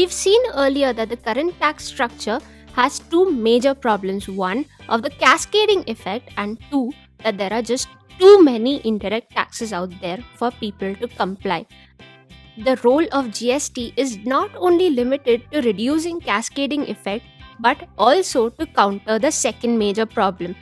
We've seen earlier that the current tax structure has two major problems. One, of the cascading effect, and two, that there are just too many indirect taxes out there for people to comply. The role of GST is not only limited to reducing cascading effect, but also to counter the second major problem.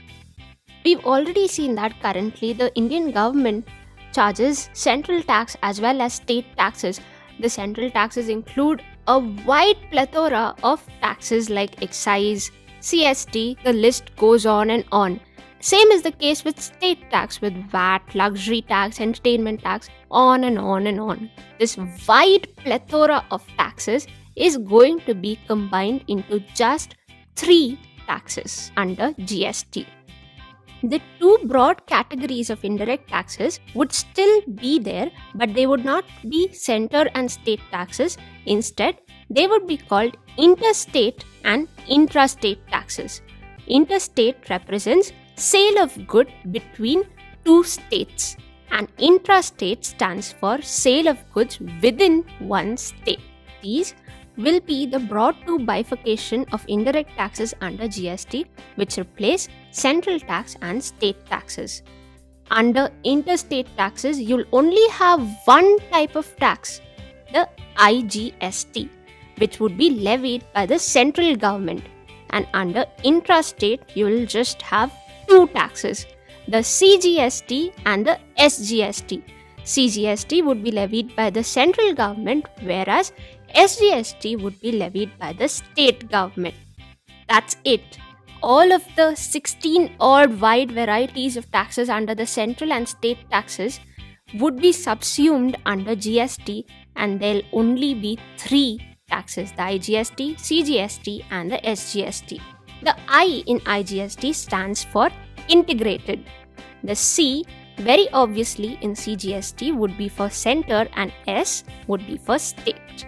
We've already seen that currently the Indian government charges central tax as well as state taxes. The central taxes include a wide plethora of taxes like excise, CST, the list goes on and on. Same is the case with state tax with VAT, luxury tax, entertainment tax, on and on and on. This wide plethora of taxes is going to be combined into just 3 taxes under GST. The two broad categories of indirect taxes would still be there, but they would not be center and state taxes. Instead, they would be called interstate and intrastate taxes. Interstate represents sale of good between two states, and intrastate stands for sale of goods within one state. These will be the broad two bifurcation of indirect taxes under GST, which replace central tax and state taxes. Under interstate taxes, you'll only have one type of tax, the IGST, which would be levied by the central government. And under intrastate, you will just have two taxes, the CGST and the SGST. CGST would be levied by the central government, whereas SGST would be levied by the state government. That's it. All of the 16 odd wide varieties of taxes under the central and state taxes would be subsumed under GST, and there'll only be 3 taxes, the IGST, CGST and the SGST. The I in IGST stands for integrated. The C, very obviously in CGST, would be for center, and S would be for state.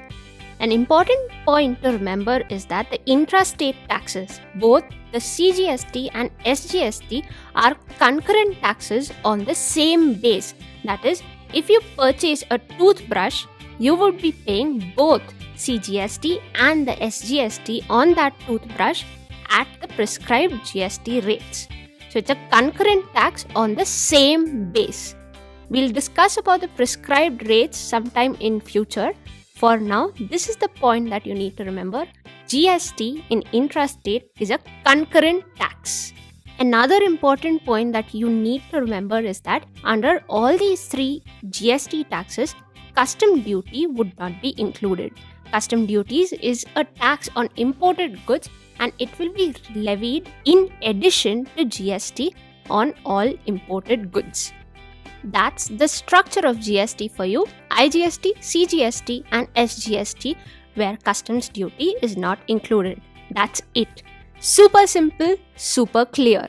An important point to remember is that the intrastate taxes, both the CGST and SGST, are concurrent taxes on the same base. That is, if you purchase a toothbrush, you would be paying both CGST and the SGST on that toothbrush at the prescribed GST rates. So it's a concurrent tax on the same base. We'll discuss about the prescribed rates sometime in future. For now, this is the point that you need to remember. GST in intrastate is a concurrent tax. Another important point that you need to remember is that under all these 3 GST taxes, custom duty would not be included. Custom duties is a tax on imported goods, and it will be levied in addition to GST on all imported goods. That's the structure of GST for you: IGST, CGST and SGST, where customs duty is not included. That's it. Super simple, super clear.